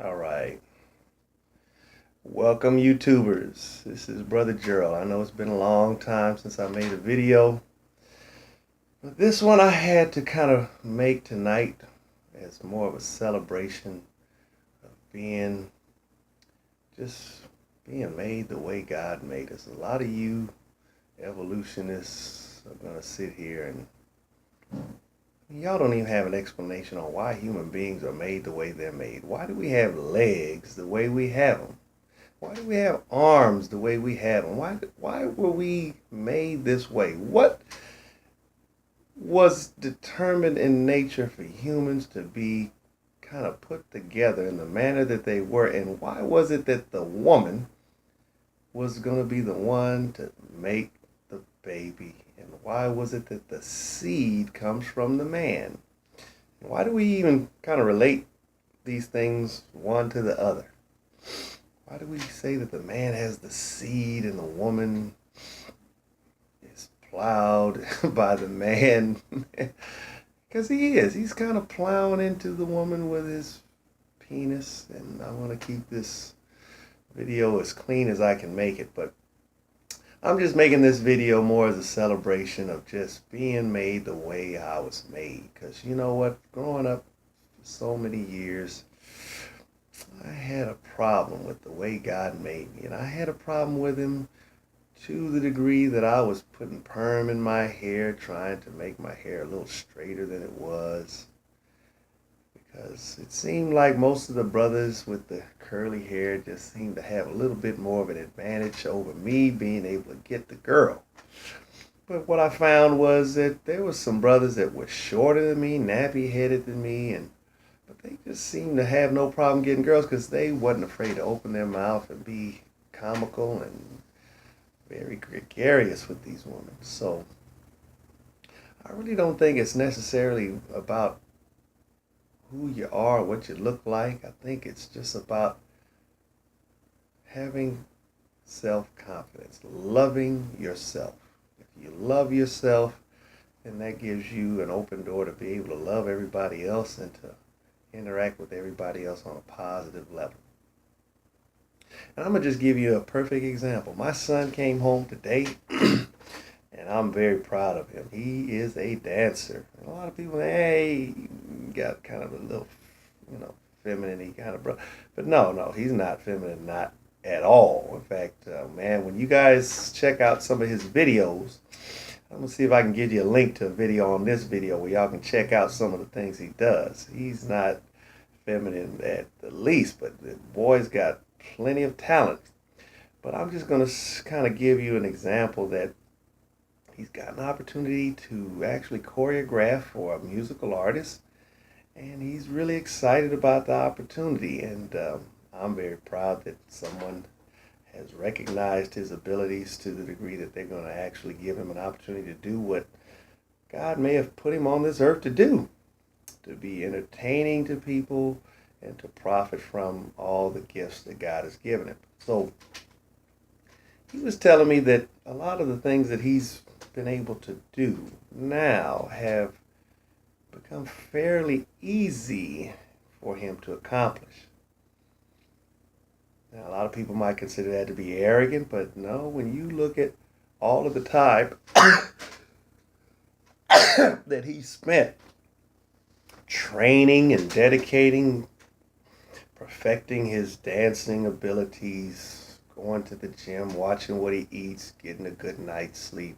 All right. Welcome, YouTubers. This is Brother Gerald. I know it's been a long time since I made a video, but this one I had to kind of make tonight as more of a celebration of just being made the way God made us. A lot of you evolutionists are going to sit here and y'all don't even have an explanation on why human beings are made the way they're made. Why do we have legs the way we have them? Why do we have arms the way we have them? Why were we made this way? What was determined in nature for humans to be kind of put together in the manner that they were? And why was it that the woman was going to be the one to make the baby? And why was it that the seed comes from the man? And why do we even kind of relate these things one to the other? Why do we say that the man has the seed and the woman is plowed by the man? Because he is. He's kind of plowing into the woman with his penis. And I want to keep this video as clean as I can make it. But I'm just making this video more as a celebration of just being made the way I was made. Because you know what? Growing up for so many years, I had a problem with the way God made me. And I had a problem with him to the degree that I was putting perm in my hair, trying to make my hair a little straighter than it was. Because it seemed like most of the brothers with the curly hair just seemed to have a little bit more of an advantage over me being able to get the girl. But what I found was that there was some brothers that were shorter than me, nappy-headed than me, but they just seemed to have no problem getting girls because they wasn't afraid to open their mouth and be comical and very gregarious with these women. So I really don't think it's necessarily about who you are, what you look like. I think it's just about having self-confidence, loving yourself. If you love yourself, then that gives you an open door to be able to love everybody else and to interact with everybody else on a positive level. And I'm going to just give you a perfect example. My son came home today, and I'm very proud of him. He is a dancer. And a lot of people say, hey, he got kind of a little, feminine kind of brother. But no, he's not feminine, not at all. In fact, man, when you guys check out some of his videos, I'm going to see if I can give you a link to a video on this video where y'all can check out some of the things he does. He's not feminine at the least, but the boy's got plenty of talent. But I'm just going to kind of give you an example that he's got an opportunity to actually choreograph for a musical artist, and he's really excited about the opportunity. And I'm very proud that someone has recognized his abilities to the degree that they're going to actually give him an opportunity to do what God may have put him on this earth to do, to be entertaining to people and to profit from all the gifts that God has given him. So he was telling me that a lot of the things that he's been able to do now have become fairly easy for him to accomplish. Now, a lot of people might consider that to be arrogant, but no, when you look at all of the time that he spent training and dedicating, perfecting his dancing abilities, going to the gym, watching what he eats, getting a good night's sleep,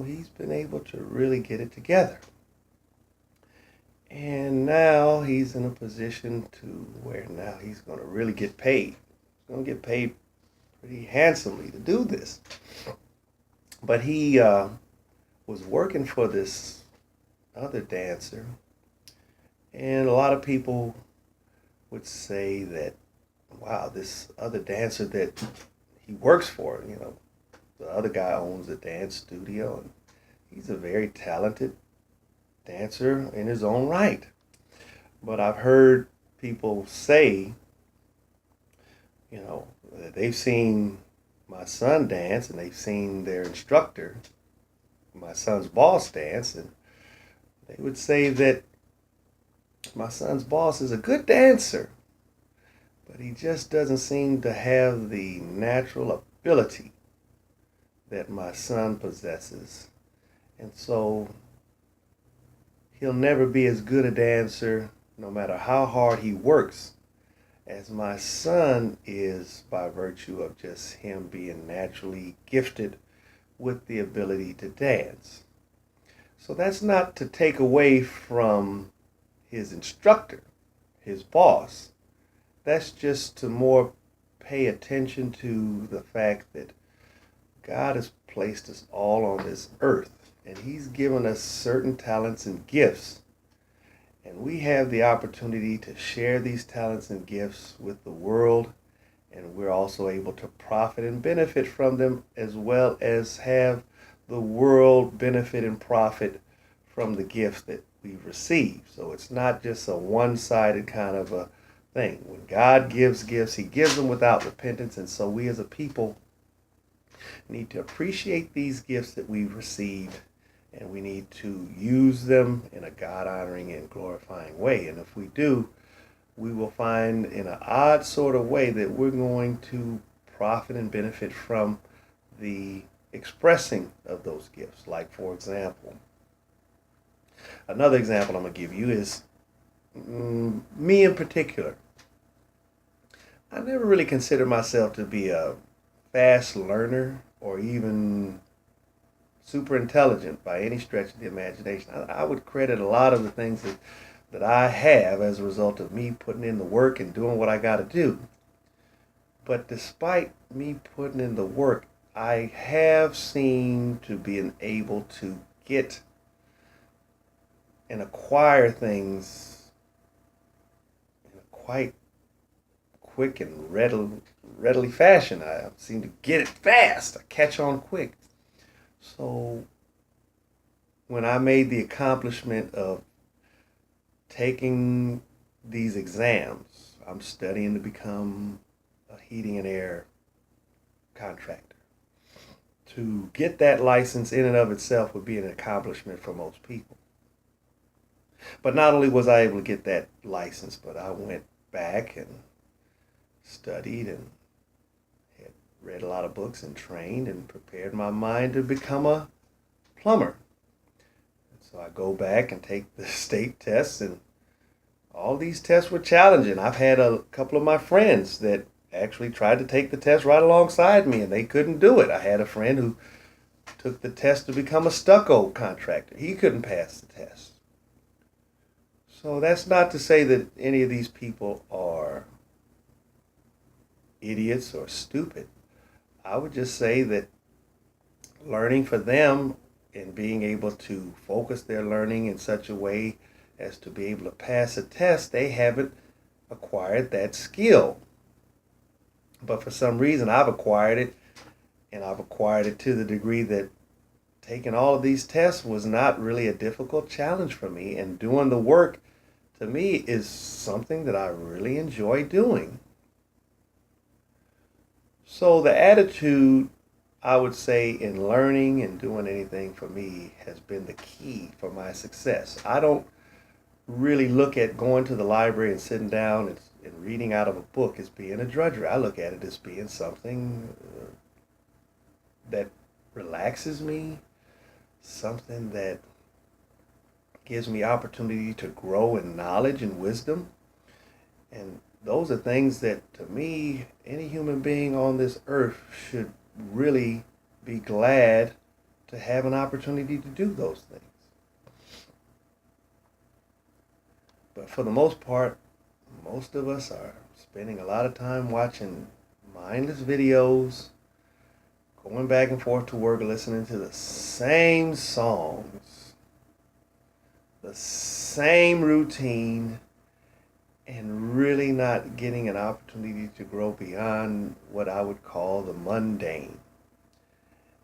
he's been able to really get it together. And now he's in a position to where now he's going to really get paid. He's going to get paid pretty handsomely to do this. But he was working for this other dancer, and a lot of people would say that, wow, this other dancer that he works for, the other guy owns a dance studio, and he's a very talented dancer in his own right. But I've heard people say, that they've seen my son dance and they've seen their instructor, my son's boss, dance, and they would say that my son's boss is a good dancer, but he just doesn't seem to have the natural ability that my son possesses. And so he'll never be as good a dancer, no matter how hard he works, as my son is by virtue of just him being naturally gifted with the ability to dance. So that's not to take away from his instructor, his boss. That's just to more pay attention to the fact that God has placed us all on this earth, and he's given us certain talents and gifts. And we have the opportunity to share these talents and gifts with the world, and we're also able to profit and benefit from them, as well as have the world benefit and profit from the gifts that we've received. So it's not just a one-sided kind of a thing. When God gives gifts, he gives them without repentance, and so we as a people need to appreciate these gifts that we've received, and we need to use them in a God-honoring and glorifying way. And if we do, we will find in an odd sort of way that we're going to profit and benefit from the expressing of those gifts. Like, for example, another example I'm going to give you is me in particular. I never really considered myself to be a fast learner or even super intelligent by any stretch of the imagination. I would credit a lot of the things that I have as a result of me putting in the work and doing what I got to do. But despite me putting in the work, I have seemed to be able to get and acquire things in a quite quick and readily fashion. I seem to get it fast. I catch on quick. So when I made the accomplishment of taking these exams, I'm studying to become a heating and air contractor. To get that license in and of itself would be an accomplishment for most people. But not only was I able to get that license, but I went back and studied and had read a lot of books and trained and prepared my mind to become a plumber. And so I go back and take the state tests, and all these tests were challenging. I've had a couple of my friends that actually tried to take the test right alongside me, and they couldn't do it. I had a friend who took the test to become a stucco contractor. He couldn't pass the test. So that's not to say that any of these people are idiots or stupid. I would just say that learning for them and being able to focus their learning in such a way as to be able to pass a test, they haven't acquired that skill. But for some reason, I've acquired it, and I've acquired it to the degree that taking all of these tests was not really a difficult challenge for me, and doing the work, to me, is something that I really enjoy doing. So the attitude, I would say, in learning and doing anything for me has been the key for my success. I don't really look at going to the library and sitting down and reading out of a book as being a drudgery. I look at it as being something that relaxes me, something that gives me opportunity to grow in knowledge and wisdom. And those are things that, to me, any human being on this earth should really be glad to have an opportunity to do those things. But for the most part, most of us are spending a lot of time watching mindless videos, going back and forth to work, listening to the same songs, the same routine, and really not getting an opportunity to grow beyond what I would call the mundane.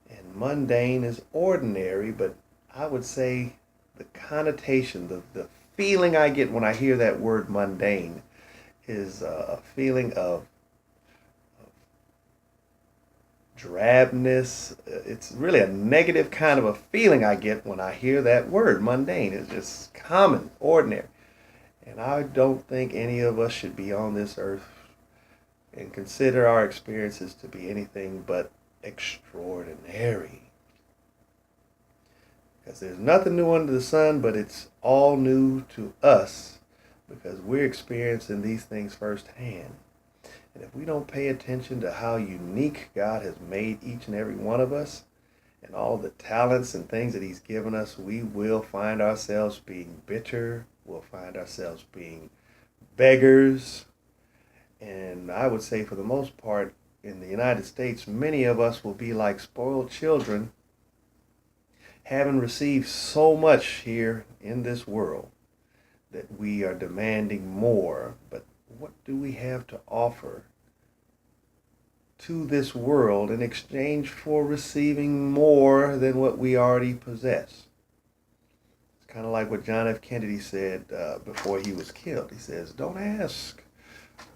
And mundane is ordinary, but I would say the connotation, the feeling I get when I hear that word mundane is a feeling of drabness. It's really a negative kind of a feeling I get when I hear that word mundane. It's just common, ordinary. And I don't think any of us should be on this earth and consider our experiences to be anything but extraordinary. Because there's nothing new under the sun, but it's all new to us because we're experiencing these things firsthand. And if we don't pay attention to how unique God has made each and every one of us and all the talents and things that He's given us, we will find ourselves being bitter. We'll find ourselves being beggars. And I would say for the most part in the United States, many of us will be like spoiled children, having received so much here in this world that we are demanding more. But what do we have to offer to this world in exchange for receiving more than what we already possess? It's kind of like what John F. Kennedy said before he was killed. He says, don't ask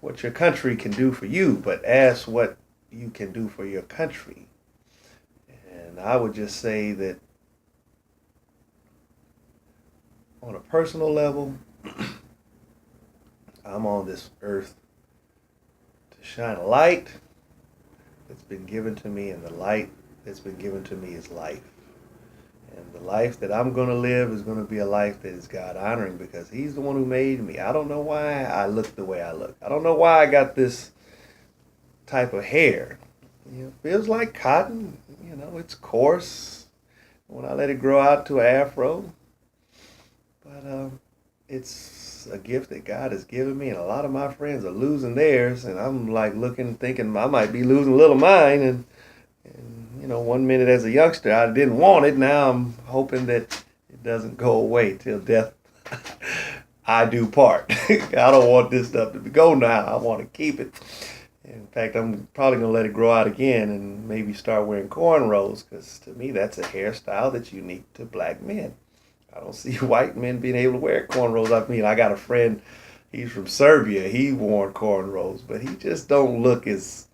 what your country can do for you, but ask what you can do for your country. And I would just say that on a personal level, I'm on this earth to shine a light that's been given to me, and the light that's been given to me is life. And the life that I'm going to live is going to be a life that is God honoring because He's the one who made me. I don't know why I look the way I look. I don't know why I got this type of hair. It feels like cotton. It's coarse when I let it grow out to an afro. But it's a gift that God has given me, and a lot of my friends are losing theirs, and I'm like thinking I might be losing a little mine. And 1 minute as a youngster, I didn't want it. Now I'm hoping that it doesn't go away till death I do part. I don't want this stuff to go now. I want to keep it. In fact, I'm probably going to let it grow out again and maybe start wearing cornrows because to me that's a hairstyle that's unique to black men. I don't see white men being able to wear cornrows. I got a friend, he's from Serbia. He wore cornrows, but he just don't look as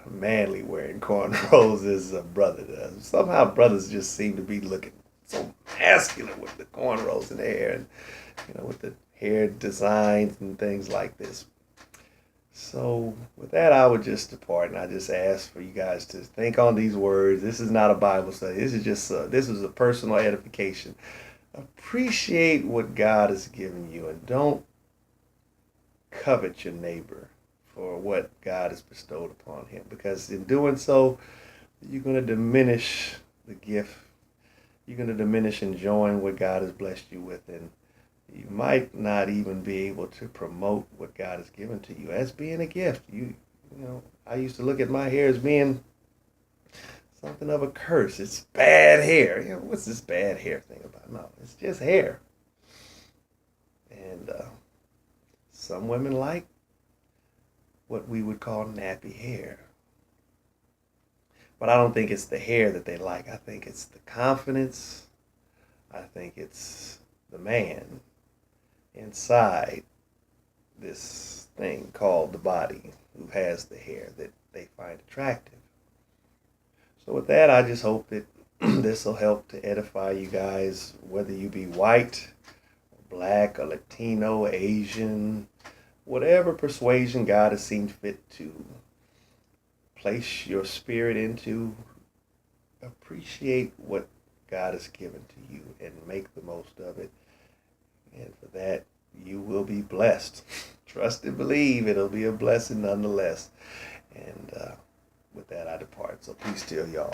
manly wearing cornrows as a brother does. Somehow brothers just seem to be looking so masculine with the cornrows in their hair and with the hair designs and things like this. So with that, I would just depart, and I just ask for you guys to think on these words. This is not a Bible study. This is a personal edification. Appreciate what God has given you, and don't covet your neighbor for what God has bestowed upon him, because in doing so, you're going to diminish the gift. You're going to diminish enjoying what God has blessed you with, and you might not even be able to promote what God has given to you as being a gift. I used to look at my hair as being something of a curse. It's bad hair. What's this bad hair thing about? No, it's just hair. And some women like what we would call nappy hair. But I don't think it's the hair that they like. I think it's the confidence. I think it's the man inside this thing called the body who has the hair that they find attractive. So with that, I just hope that this will help to edify you guys, whether you be white, or black, or Latino, Asian, whatever persuasion God has seen fit to place your spirit into. Appreciate what God has given to you and make the most of it. And for that, you will be blessed. Trust and believe it'll be a blessing nonetheless. And with that, I depart. So peace still, y'all.